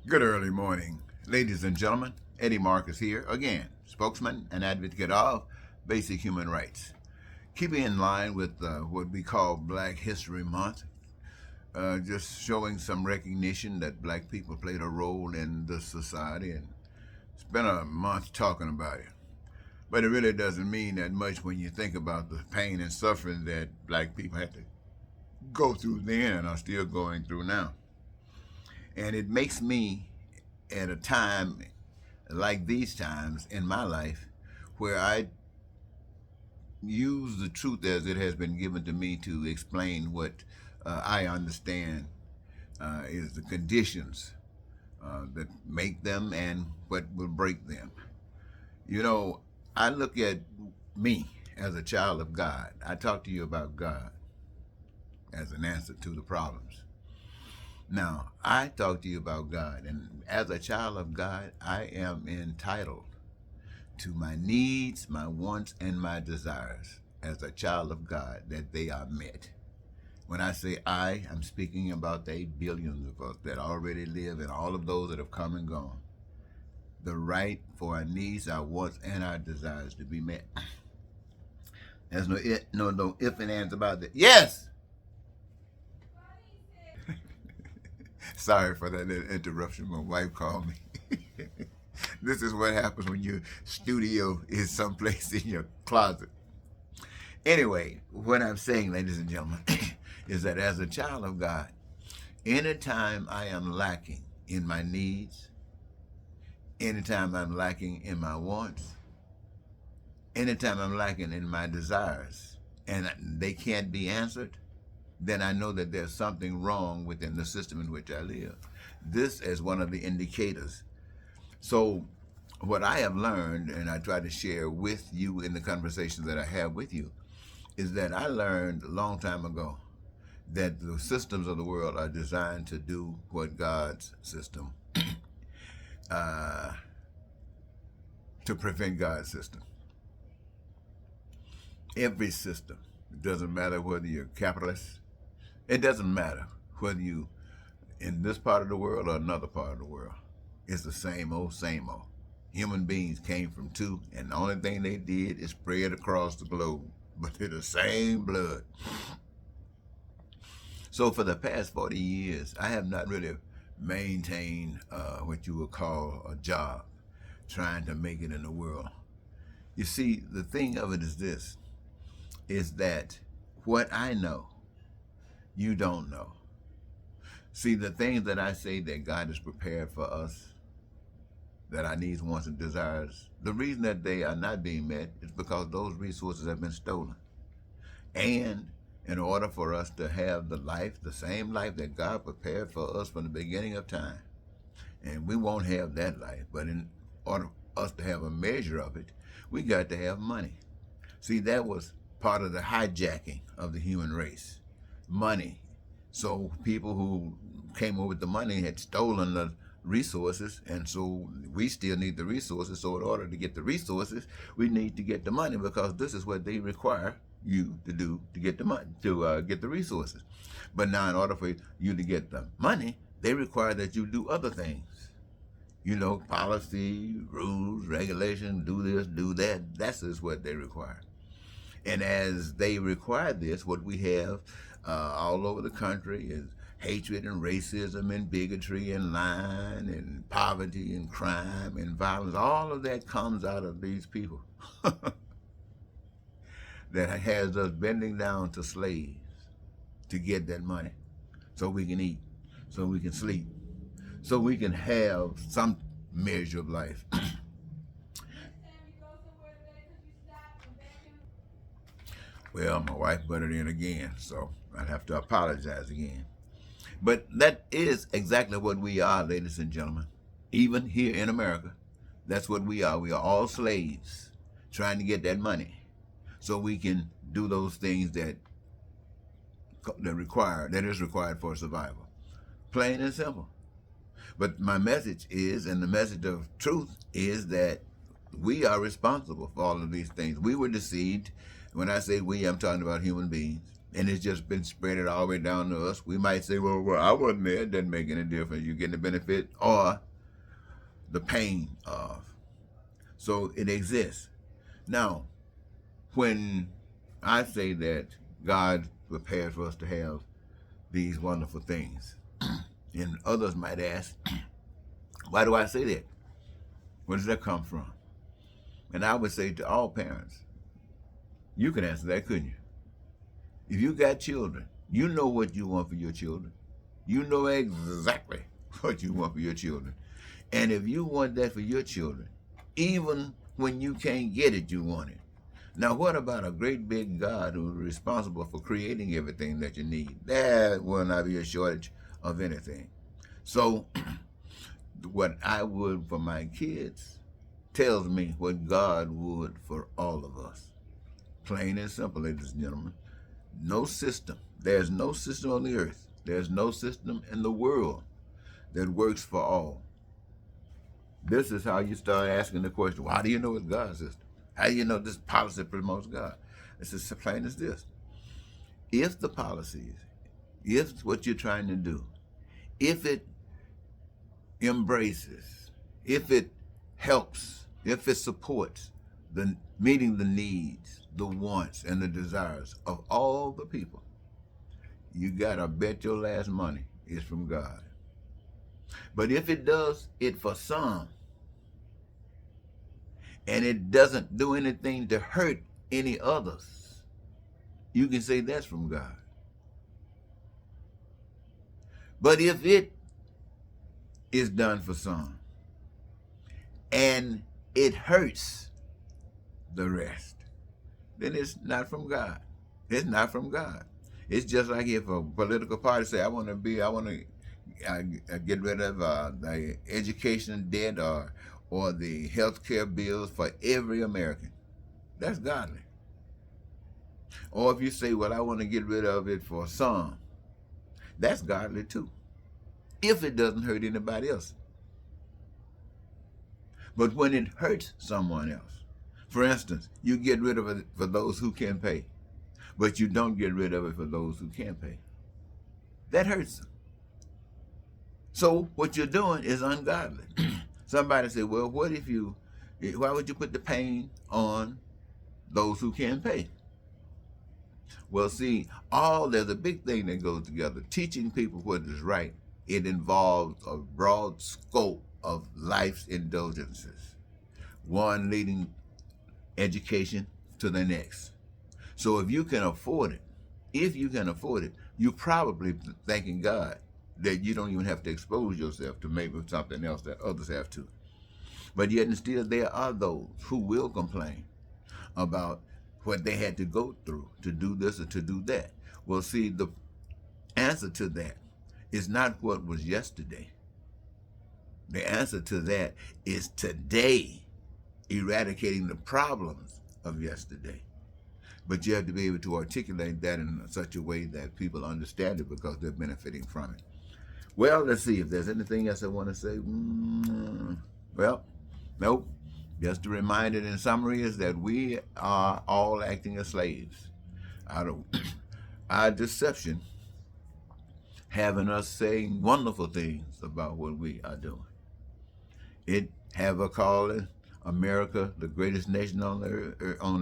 Good early morning, ladies and gentlemen. Eddie Marcus here, again, spokesman and advocate of basic human rights. Keeping in line with what we call Black History Month, just showing some recognition that black people played a role in this society, and it's been a month talking about it. But it really doesn't mean that much when you think about the pain and suffering that black people had to go through then and are still going through now. And it makes me, at a time like these times in my life, where I use the truth as it has been given to me to explain what I understand is the conditions that make them and what will break them. You know, I look at me as a child of God. I talk to you about God as an answer to the problems. Now, I talk to you about God, and as a child of God, I am entitled to my needs, my wants, and my desires as a child of God, that they are met. When I say I'm speaking about the 8 billions of us that already live and all of those that have come and gone. The right for our needs, our wants, and our desires to be met. There's no if and ands about that. Yes! Sorry for that little interruption. My wife called me. This is what happens when your studio is someplace in your closet. Anyway, what I'm saying, ladies and gentlemen, is that as a child of God, anytime I am lacking in my needs, anytime I'm lacking in my wants, anytime I'm lacking in my desires, and they can't be answered, then I know that there's something wrong within the system in which I live. This is one of the indicators. So what I have learned, and I try to share with you in the conversations that I have with you, is that I learned a long time ago that the systems of the world are designed to do what God's system, to prevent God's system. Every system, it doesn't matter whether you're capitalist, it doesn't matter whether you in this part of the world or another part of the world. It's the same old, same old. Human beings came from two, and the only thing they did is spread across the globe, but they're the same blood. So for the past 40 years, I have not really maintained what you would call a job, trying to make it in the world. You see, the thing of it is this, is that what I know, you don't know. See, the things that I say that God has prepared for us, that our needs, wants, and desires, the reason that they are not being met is because those resources have been stolen. And in order for us to have the same life that God prepared for us from the beginning of time, and we won't have that life, but in order for us to have a measure of it, we got to have money. See, that was part of the hijacking of the human race. Money. So people who came over with the money had stolen the resources, and so we still need the resources. So in order to get the resources, we need to get the money, because this is what they require you to do to get the money, to get the resources. But now in order for you to get the money, they require that you do other things. You know, policy, rules, regulations, do this, do that. That's just what they require. And as they require this, what we have all over the country is hatred and racism and bigotry and lying and poverty and crime and violence. All of that comes out of these people that has us bending down to slaves to get that money so we can eat, so we can sleep, so we can have some measure of life. Well, my wife butted in again, so I'd have to apologize again. But that is exactly what we are, ladies and gentlemen. Even here in America, that's what we are. We are all slaves trying to get that money so we can do those things that is required for survival. Plain and simple. But my message is, and the message of truth is, that we are responsible for all of these things. We were deceived. When I say we, I'm talking about human beings. And it's just been spread all the way down to us. We might say, well, I wasn't there. It doesn't make any difference. You're getting the benefit or the pain of. So it exists. Now, when I say that God prepares for us to have these wonderful things, and others might ask, why do I say that? Where does that come from? And I would say to all parents, you can answer that, couldn't you? If you got children, you know what you want for your children. You know exactly what you want for your children. And if you want that for your children, even when you can't get it, you want it. Now, what about a great big God who is responsible for creating everything that you need? There will not be a shortage of anything. So, what I would for my kids tells me what God would for all of us. Plain and simple, ladies and gentlemen. No system. There's no system on the earth. There's no system in the world that works for all. This is how you start asking the question, well, how do you know it's God's system? How do you know this policy promotes God? It's as plain as this. If the policies, if what you're trying to do, if it embraces, if it helps, if it supports the meeting the needs, the wants, and the desires of all the people, you gotta bet your last money it's from God. But if it does it for some, and it doesn't do anything to hurt any others, you can say that's from God. But if it is done for some, and it hurts the rest, then it's not from God. It's not from God. It's just like if a political party say, I want to get rid of the education debt or the health care bills for every American. That's godly. Or if you say, well, I want to get rid of it for some, that's godly too, if it doesn't hurt anybody else. But when it hurts someone else, for instance, you get rid of it for those who can pay, but you don't get rid of it for those who can't pay. That hurts them. So what you're doing is ungodly. Somebody said, well, why would you put the pain on those who can't pay? Well, see, there's a big thing that goes together. Teaching people what is right, it involves a broad scope of life's indulgences, one leading education to the next. So if you can afford it, you're probably thanking God that you don't even have to expose yourself to maybe something else that others have to. But yet and still there are those who will complain about what they had to go through to do this or to do that. Well, see, the answer to that is not what was yesterday. The answer to that is today, eradicating the problems of yesterday. But you have to be able to articulate that in such a way that people understand it because they're benefiting from it. Well, let's see if there's anything else I want to say. Well, nope. Just to remind it in summary is that we are all acting as slaves. Our deception having us saying wonderful things about what we are doing. It have a calling, America, the greatest nation on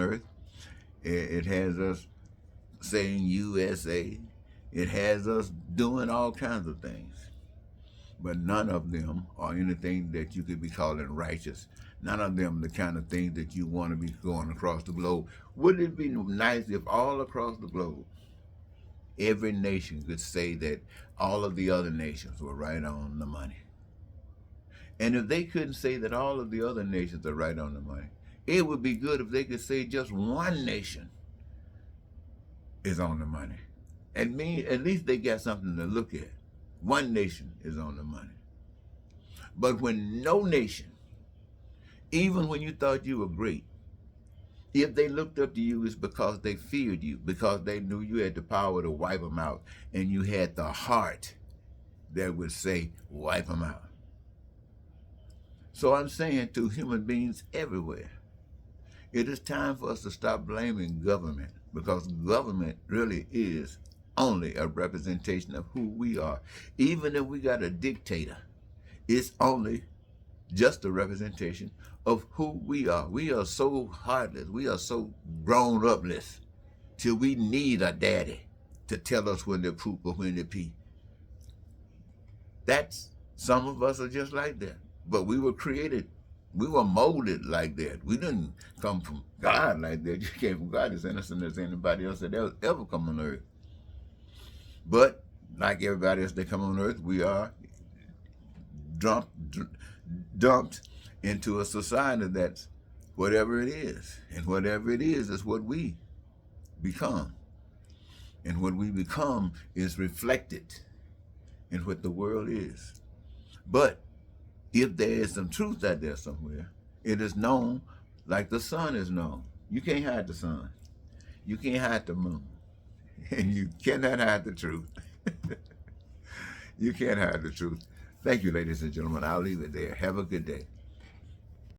earth. It has us saying USA. It has us doing all kinds of things. But none of them are anything that you could be calling righteous. None of them the kind of things that you want to be going across the globe. Wouldn't it be nice if all across the globe, every nation could say that all of the other nations were right on the money? And if they couldn't say that all of the other nations are right on the money, it would be good if they could say just one nation is on the money. At least they got something to look at. One nation is on the money. But when no nation, even when you thought you were great, if they looked up to you, it's because they feared you, because they knew you had the power to wipe them out, and you had the heart that would say, wipe them out. So I'm saying to human beings everywhere, it is time for us to stop blaming government, because government really is only a representation of who we are. Even if we got a dictator, it's only just a representation of who we are. We are so heartless. We are so grown upless till we need a daddy to tell us when to poop or when to pee. That's, some of us are just like that. But we were created, we were molded like that. We didn't come from God like that. You came from God as innocent as anybody else that ever come on earth. But like everybody else that come on earth, we are dumped into a society that's whatever it is. And whatever it is what we become. And what we become is reflected in what the world is. But if there is some truth out there somewhere, it is known like the sun is known. You can't hide the sun. You can't hide the moon. And you cannot hide the truth. You can't hide the truth. Thank you, ladies and gentlemen. I'll leave it there. Have a good day.